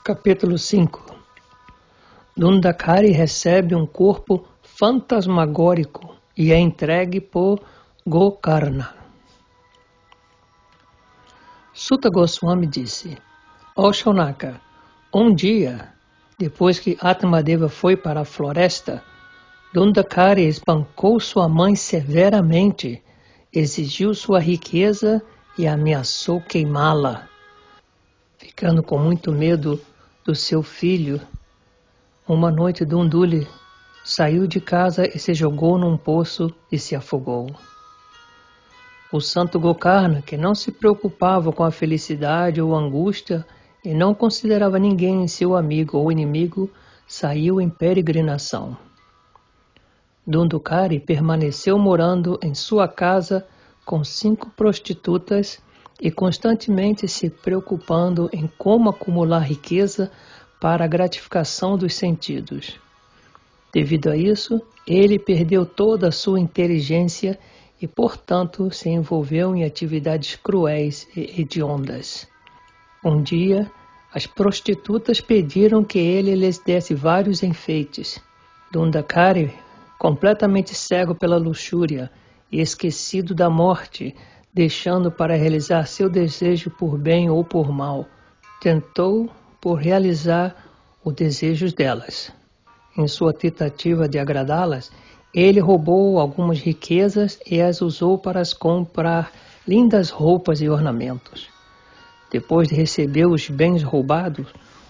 Capítulo 5. Dundakari recebe um corpo fantasmagórico e é entregue por Gokarna. Sutta Goswami disse: Ó Shaunaka, um dia, depois que Atmadeva foi para a floresta, Dundakari espancou sua mãe severamente, exigiu sua riqueza e ameaçou queimá-la. Ficando com muito medo do seu filho, uma noite Dunduli saiu de casa e se jogou num poço e se afogou. O santo Gokarna, que não se preocupava com a felicidade ou angústia e não considerava ninguém seu amigo ou inimigo, saiu em peregrinação. Dundukari permaneceu morando em sua casa com 5 prostitutas e constantemente se preocupando em como acumular riqueza para a gratificação dos sentidos. Devido a isso, ele perdeu toda a sua inteligência e, portanto, se envolveu em atividades cruéis e hediondas. Um dia, as prostitutas pediram que ele lhes desse vários enfeites. Dundakari, completamente cego pela luxúria e esquecido da morte, deixando para realizar seu desejo por bem ou por mal, tentou por realizar os desejos delas. Em sua tentativa de agradá-las, ele roubou algumas riquezas e as usou para comprar lindas roupas e ornamentos. Depois de receber os bens roubados,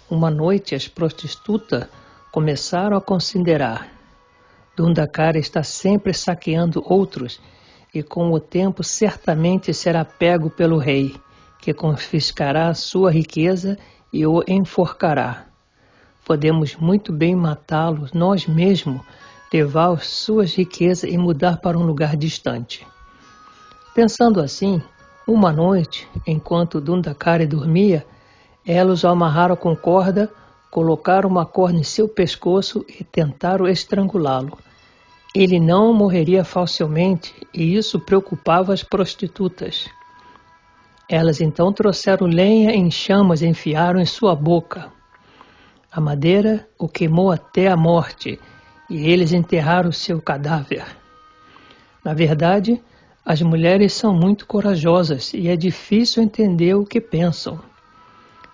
uma noite as prostitutas começaram a considerar: Dundakari está sempre saqueando outros e com o tempo certamente será pego pelo rei, que confiscará sua riqueza e o enforcará. Podemos muito bem matá-lo nós mesmos, levar suas riquezas e mudar para um lugar distante. Pensando assim, uma noite, enquanto Dundakari dormia, elas o amarraram com corda, colocaram uma corda em seu pescoço e tentaram estrangulá-lo. Ele não morreria facilmente e isso preocupava as prostitutas. Elas então trouxeram lenha em chamas e enfiaram em sua boca. A madeira o queimou até a morte e eles enterraram seu cadáver. Na verdade, as mulheres são muito corajosas e é difícil entender o que pensam.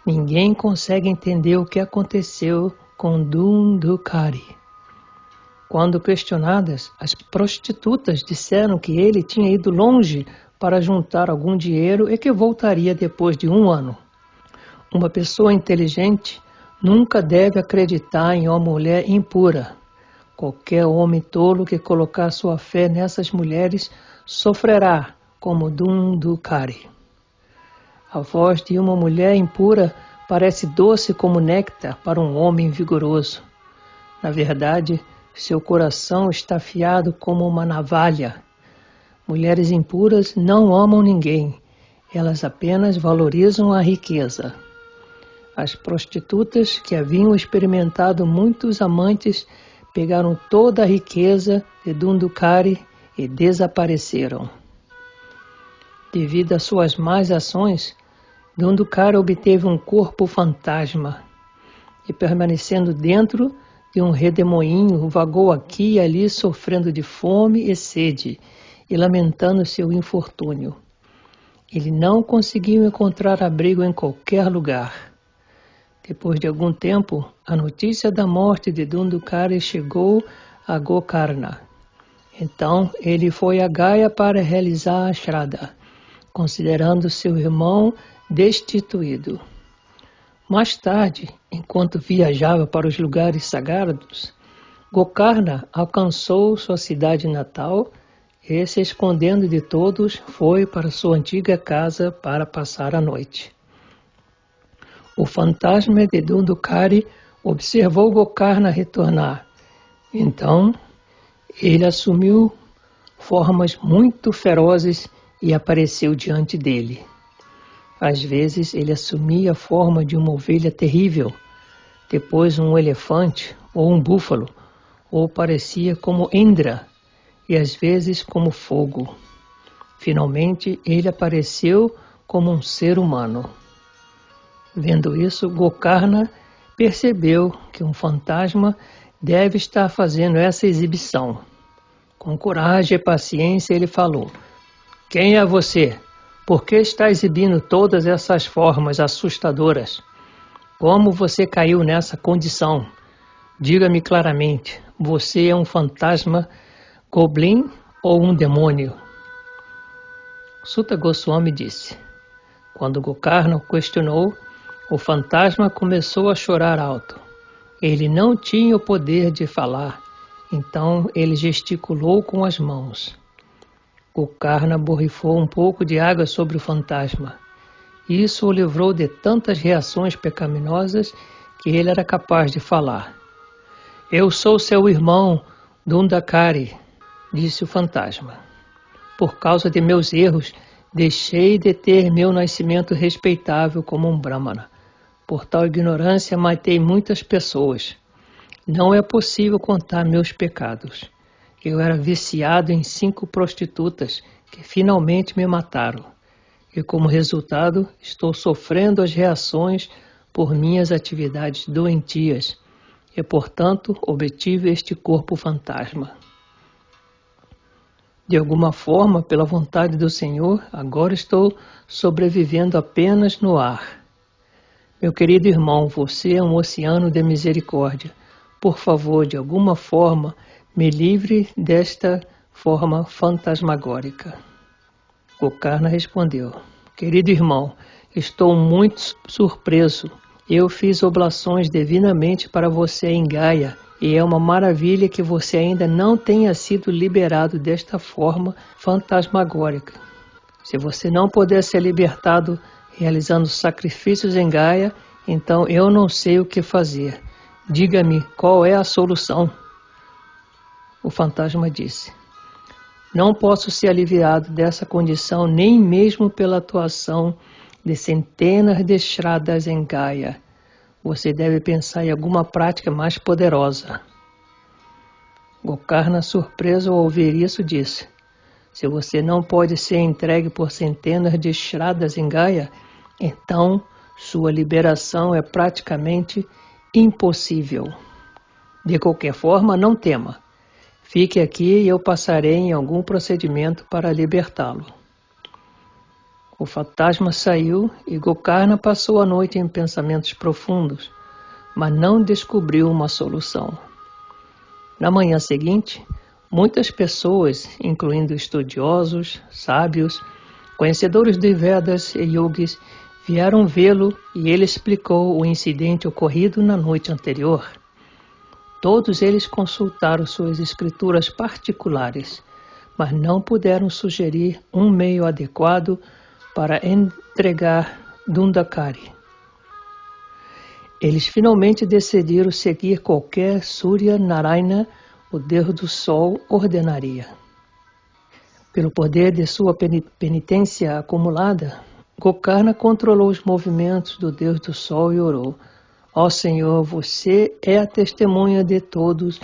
Ninguém consegue entender o que aconteceu com Dundukari. Quando questionadas, as prostitutas disseram que ele tinha ido longe para juntar algum dinheiro e que voltaria depois de 1 ano. Uma pessoa inteligente nunca deve acreditar em uma mulher impura. Qualquer homem tolo que colocar sua fé nessas mulheres sofrerá como Dundukari. A voz de uma mulher impura parece doce como néctar para um homem vigoroso. Na verdade, seu coração está afiado como uma navalha. Mulheres impuras não amam ninguém. Elas apenas valorizam a riqueza. As prostitutas que haviam experimentado muitos amantes pegaram toda a riqueza de Dundukari e desapareceram. Devido às suas más ações, Dundukari obteve um corpo fantasma e, permanecendo dentro de um redemoinho, vagou aqui e ali sofrendo de fome e sede e lamentando seu infortúnio. Ele não conseguiu encontrar abrigo em qualquer lugar. Depois de algum tempo, a notícia da morte de Dundukari chegou a Gokarna. Então, ele foi a Gaya para realizar a Shraddha, considerando seu irmão destituído. Mais tarde, enquanto viajava para os lugares sagrados, Gokarna alcançou sua cidade natal e, se escondendo de todos, foi para sua antiga casa para passar a noite. O fantasma de Dundukari observou Gokarna retornar. Então, ele assumiu formas muito ferozes e apareceu diante dele. Às vezes ele assumia a forma de uma ovelha terrível, depois um elefante ou um búfalo, ou parecia como Indra, e às vezes como fogo. Finalmente ele apareceu como um ser humano. Vendo isso, Gokarna percebeu que um fantasma deve estar fazendo essa exibição. Com coragem e paciência ele falou: "Quem é você? Por que está exibindo todas essas formas assustadoras? Como você caiu nessa condição? Diga-me claramente, você é um fantasma goblin ou um demônio?" Suta Goswami disse: quando Gokarna o questionou, o fantasma começou a chorar alto. Ele não tinha o poder de falar, então ele gesticulou com as mãos. Gokarna borrifou um pouco de água sobre o fantasma. Isso o livrou de tantas reações pecaminosas que ele era capaz de falar. "Eu sou seu irmão, Dundakari", disse o fantasma. "Por causa de meus erros, deixei de ter meu nascimento respeitável como um brahmana. Por tal ignorância, matei muitas pessoas. Não é possível contar meus pecados. Eu era viciado em 5 prostitutas que finalmente me mataram. E como resultado, estou sofrendo as reações por minhas atividades doentias. E, portanto, obtive este corpo fantasma. De alguma forma, pela vontade do Senhor, agora estou sobrevivendo apenas no ar. Meu querido irmão, você é um oceano de misericórdia. Por favor, de alguma forma, me livre desta forma fantasmagórica." Gokarna respondeu: "Querido irmão, estou muito surpreso. Eu fiz oblações divinamente para você em Gaia, e é uma maravilha que você ainda não tenha sido liberado desta forma fantasmagórica. Se você não puder ser libertado realizando sacrifícios em Gaia, então eu não sei o que fazer. Diga-me qual é a solução." O fantasma disse: "Não posso ser aliviado dessa condição nem mesmo pela atuação de centenas de Shraddhas em Gaia. Você deve pensar em alguma prática mais poderosa." Gokarna, surpreso ao ouvir isso, disse: "Se você não pode ser entregue por centenas de Shraddhas em Gaia, então sua liberação é praticamente impossível. De qualquer forma, não tema. Fique aqui e eu passarei em algum procedimento para libertá-lo." O fantasma saiu e Gokarna passou a noite em pensamentos profundos, mas não descobriu uma solução. Na manhã seguinte, muitas pessoas, incluindo estudiosos, sábios, conhecedores de Vedas e yogis, vieram vê-lo e ele explicou o incidente ocorrido na noite anterior. Todos eles consultaram suas escrituras particulares, mas não puderam sugerir um meio adequado para entregar Dundakari. Eles finalmente decidiram seguir qualquer Surya Narayana, o Deus do Sol, ordenaria. Pelo poder de sua penitência acumulada, Gokarna controlou os movimentos do Deus do Sol e orou: "Ó Senhor, você é a testemunha de todos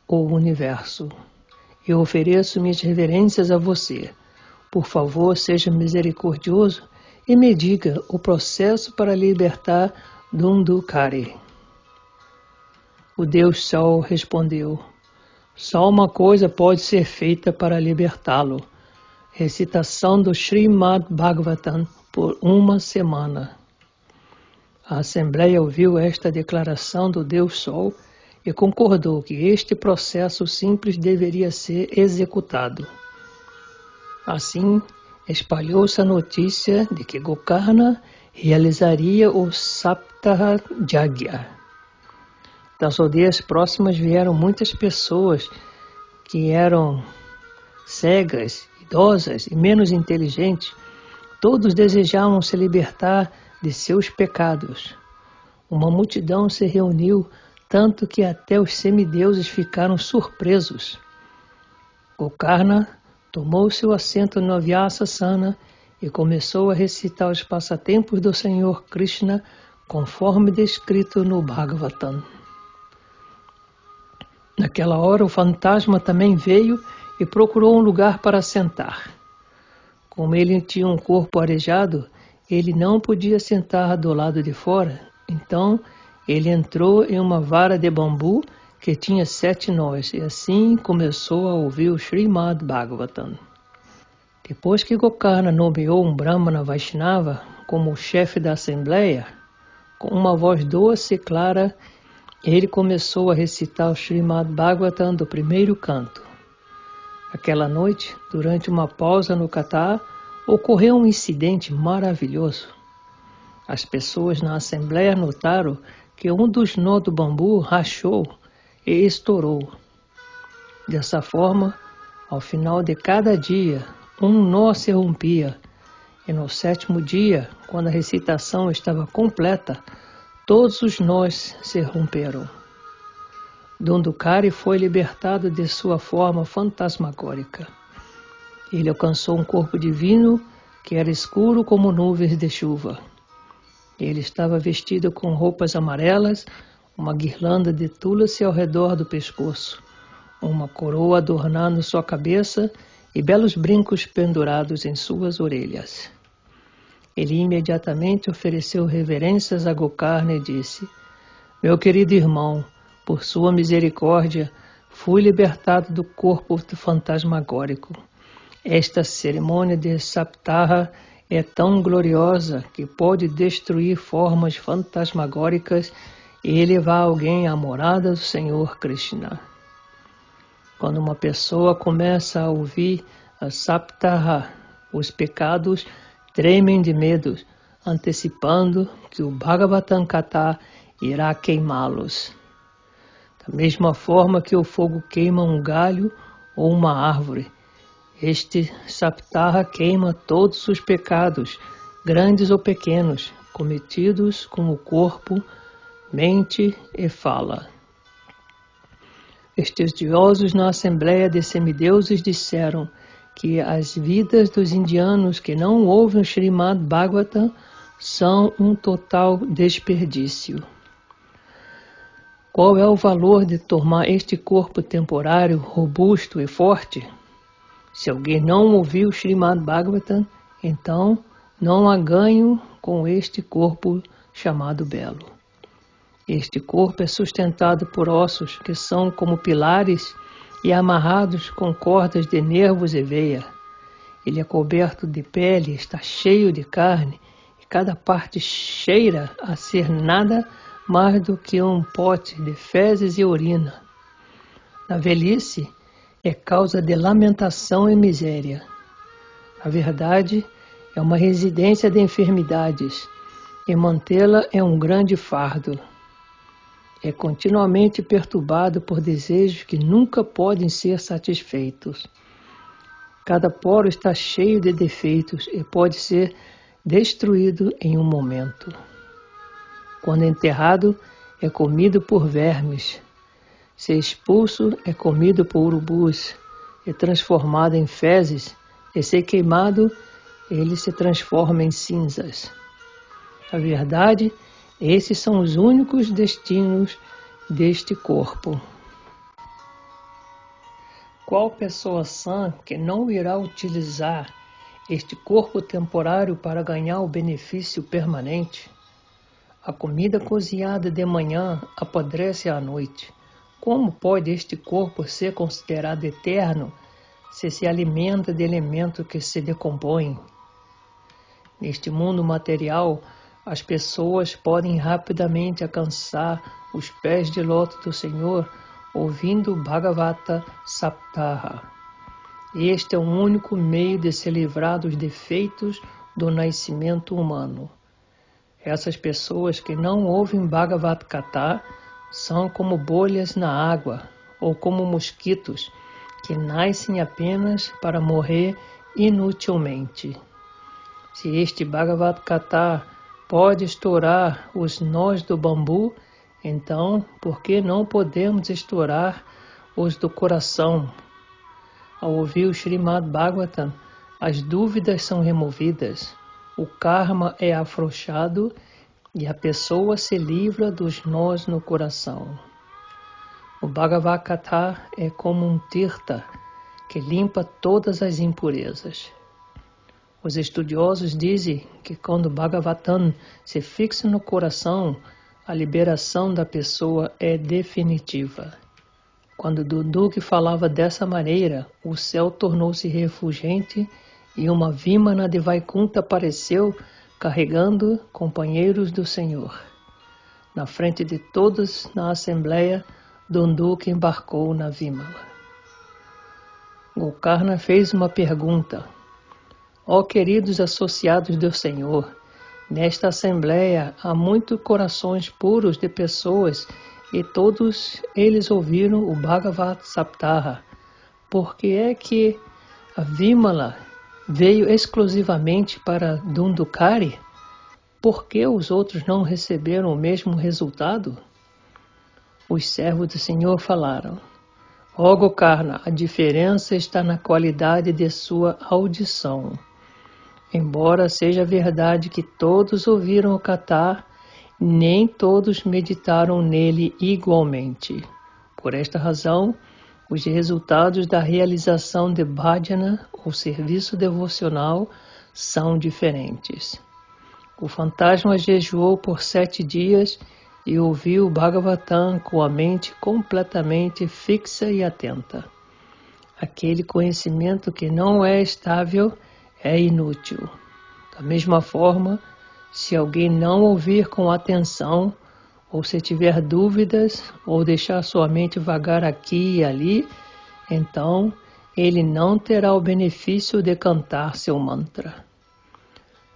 o universo. Eu ofereço minhas reverências a você. Por favor, seja misericordioso e me diga o processo para libertar Dundakari." O Deus Sol respondeu: "Só uma coisa pode ser feita para libertá-lo: recitação do Srimad Bhagavatam por 1 semana." A Assembleia ouviu esta declaração do Deus Sol e concordou que este processo simples deveria ser executado. Assim, espalhou-se a notícia de que Gokarna realizaria o Saptaha Yajna. Das aldeias próximas vieram muitas pessoas que eram cegas, idosas e menos inteligentes. Todos desejavam se libertar de seus pecados. Uma multidão se reuniu, tanto que até os semideuses ficaram surpresos. Gokarna tomou seu assento no Vyasasana e começou a recitar os passatempos do Senhor Krishna, conforme descrito no Bhagavatam. Naquela hora, o fantasma também veio e procurou um lugar para sentar. Como ele tinha um corpo arejado, ele não podia sentar do lado de fora, então ele entrou em uma vara de bambu que tinha 7 nós, e assim começou a ouvir o Srimad Bhagavatam. Depois que Gokarna nomeou um Brahmana Vaishnava como chefe da assembleia, com uma voz doce e clara, ele começou a recitar o Srimad Bhagavatam do primeiro canto. Aquela noite, durante uma pausa no Katha, ocorreu um incidente maravilhoso. As pessoas na assembleia notaram que um dos nós do bambu rachou e estourou. Dessa forma, ao final de cada dia, um nó se rompia, e no 7º dia, quando a recitação estava completa, todos os nós se romperam. Dhundhukari foi libertado de sua forma fantasmagórica. Ele alcançou um corpo divino que era escuro como nuvens de chuva. Ele estava vestido com roupas amarelas, uma guirlanda de tulasi ao redor do pescoço, uma coroa adornando sua cabeça e belos brincos pendurados em suas orelhas. Ele imediatamente ofereceu reverências a Gokarna e disse: Meu querido irmão, por sua misericórdia, fui libertado do corpo fantasmagórico. Esta cerimônia de Saptaha é tão gloriosa que pode destruir formas fantasmagóricas e elevar alguém à morada do Senhor Krishna. Quando uma pessoa começa a ouvir a Saptaha, os pecados tremem de medo, antecipando que o Bhagavatam Katha irá queimá-los. Da mesma forma que o fogo queima um galho ou uma árvore, este Saptaha queima todos os pecados, grandes ou pequenos, cometidos com o corpo, mente e fala. Estudiosos na Assembleia de Semideuses disseram que as vidas dos indianos que não ouvem o Srimad Bhagavatam são um total desperdício. Qual é o valor de tomar este corpo temporário, robusto e forte? Se alguém não ouviu o Srimad Bhagavatam, então não há ganho com este corpo chamado belo. Este corpo é sustentado por ossos que são como pilares e amarrados com cordas de nervos e veia. Ele é coberto de pele, está cheio de carne, e cada parte cheira a ser nada mais do que um pote de fezes e urina. Na velhice, é causa de lamentação e miséria. A verdade é uma residência de enfermidades, e mantê-la é um grande fardo. É continuamente perturbado por desejos que nunca podem ser satisfeitos. Cada poro está cheio de defeitos e pode ser destruído em um momento. Quando enterrado, é comido por vermes. Se expulso, é comido por urubus, é transformado em fezes, e se queimado, ele se transforma em cinzas. A verdade, esses são os únicos destinos deste corpo. Qual pessoa sã que não irá utilizar este corpo temporário para ganhar o benefício permanente? A comida cozinhada de manhã apodrece à noite. Como pode este corpo ser considerado eterno se alimenta de elementos que se decompõem? Neste mundo material, as pessoas podem rapidamente alcançar os pés de lótus do Senhor ouvindo o Bhagavata Saptaha. Este é o único meio de se livrar dos defeitos do nascimento humano. Essas pessoas que não ouvem Bhagavad Gita são como bolhas na água ou como mosquitos que nascem apenas para morrer inutilmente. Se este Bhagavad Gita pode estourar os nós do bambu, então por que não podemos estourar os do coração? Ao ouvir o Srimad Bhagavatam, as dúvidas são removidas, o karma é afrouxado e a pessoa se livra dos nós no coração. O Bhagavad Gita é como um tirtha que limpa todas as impurezas. Os estudiosos dizem que quando o Bhagavatam se fixa no coração, a liberação da pessoa é definitiva. Quando Dunduque falava dessa maneira, o céu tornou-se refulgente e uma Vimana de Vaikunta apareceu carregando companheiros do Senhor. Na frente de todos na assembleia, Dunduque embarcou na Vimala. Gokarna fez uma pergunta. Ó queridos associados do Senhor, nesta assembleia há muitos corações puros de pessoas e todos eles ouviram o Bhagavat Saptaha. Por que é que a Vimala veio exclusivamente para Dundukari? Por que os outros não receberam o mesmo resultado? Os servos do Senhor falaram. Ó Gokarna, a diferença está na qualidade de sua audição. Embora seja verdade que todos ouviram o Katha, nem todos meditaram nele igualmente. Por esta razão, os resultados da realização de bhajana, ou serviço devocional, são diferentes. O fantasma jejuou por 7 dias e ouviu o Bhagavatam com a mente completamente fixa e atenta. Aquele conhecimento que não é estável é inútil. Da mesma forma, se alguém não ouvir com atenção, ou se tiver dúvidas, ou deixar sua mente vagar aqui e ali, então ele não terá o benefício de cantar seu mantra.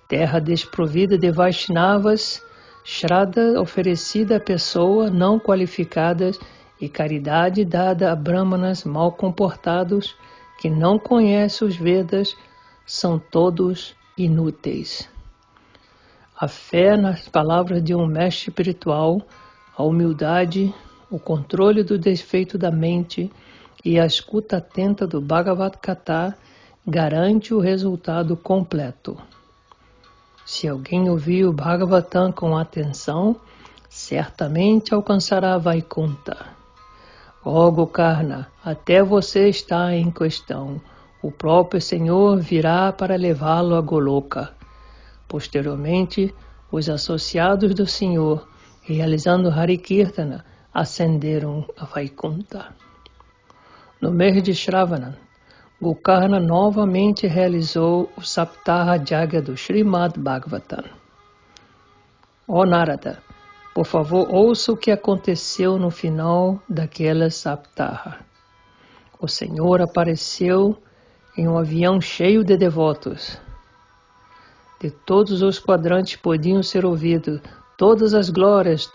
Terra desprovida de Vaishnavas, Shraddha oferecida a pessoas não qualificadas e caridade dada a brahmanas mal comportados que não conhecem os Vedas, são todos inúteis. A fé nas palavras de um mestre espiritual, a humildade, o controle do defeito da mente e a escuta atenta do Bhagavad Gita garante o resultado completo. Se alguém ouvir o Bhagavatam com atenção, certamente alcançará Vaikunta. Ó Gokarna, até você está em questão. O próprio Senhor virá para levá-lo a Goloka. Posteriormente, os associados do Senhor, realizando Hari Kirtana, ascenderam a Vaikunta. No mês de Shravana, Gokarna novamente realizou o Saptaha Yagya do Srimad Bhagavatam. Ó Narada, por favor, ouça o que aconteceu no final daquela Saptaha. O Senhor apareceu em um avião cheio de devotos. De todos os quadrantes podiam ser ouvidos todas as glórias,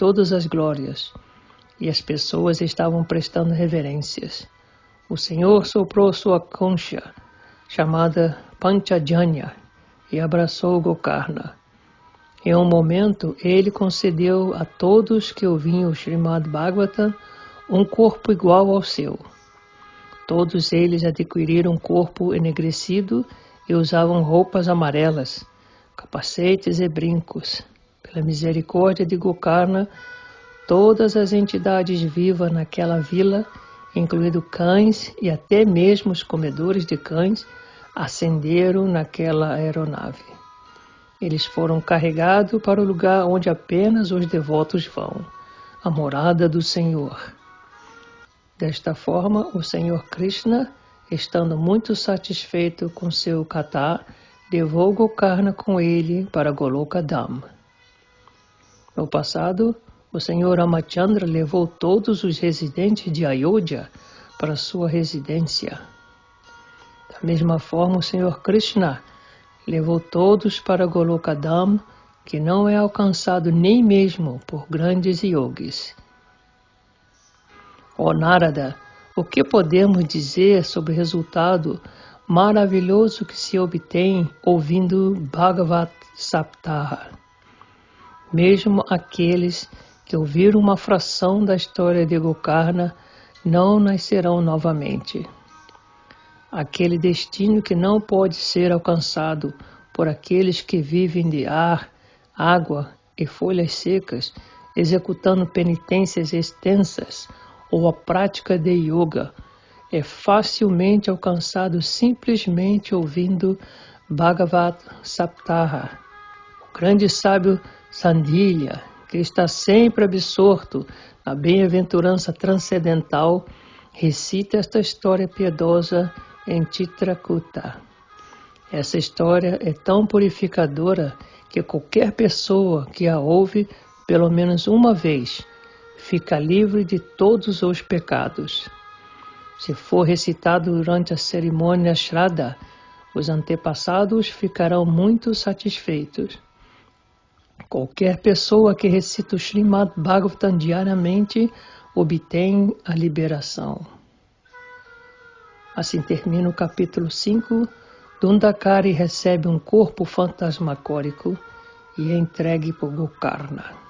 e as pessoas estavam prestando reverências. O Senhor soprou sua concha, chamada Panchajanya, e abraçou Gokarna. Em um momento, ele concedeu a todos que ouviam o Srimad Bhagavatam um corpo igual ao seu. Todos eles adquiriram um corpo enegrecido e usavam roupas amarelas, capacetes e brincos. Pela misericórdia de Gokarna, todas as entidades vivas naquela vila, incluindo cães e até mesmo os comedores de cães, ascenderam naquela aeronave. Eles foram carregados para o lugar onde apenas os devotos vão, a morada do Senhor. Desta forma, o Senhor Krishna, estando muito satisfeito com seu Katha, levou Gokarna com ele para Goloka Dham. No passado, o Senhor Ramachandra levou todos os residentes de Ayodhya para sua residência. Da mesma forma, o Senhor Krishna levou todos para Goloka Dham, que não é alcançado nem mesmo por grandes yogis. Ó Narada, o que podemos dizer sobre o resultado maravilhoso que se obtém ouvindo Bhagavat Saptaha? Mesmo aqueles que ouviram uma fração da história de Gokarna não nascerão novamente. Aquele destino que não pode ser alcançado por aqueles que vivem de ar, água e folhas secas, executando penitências extensas ou a prática de yoga, é facilmente alcançado simplesmente ouvindo Bhagavat Saptaha. O grande sábio Sandilya, que está sempre absorto na bem-aventurança transcendental, recita esta história piedosa em Chitrakuta. Essa história é tão purificadora que qualquer pessoa que a ouve pelo menos uma vez fica livre de todos os pecados. Se for recitado durante a cerimônia Shraddha, os antepassados ficarão muito satisfeitos. Qualquer pessoa que recita o Srimad Bhagavatam diariamente obtém a liberação. Assim termina o capítulo 5. Dundakari recebe um corpo fantasmagórico e é entregue por Gokarna.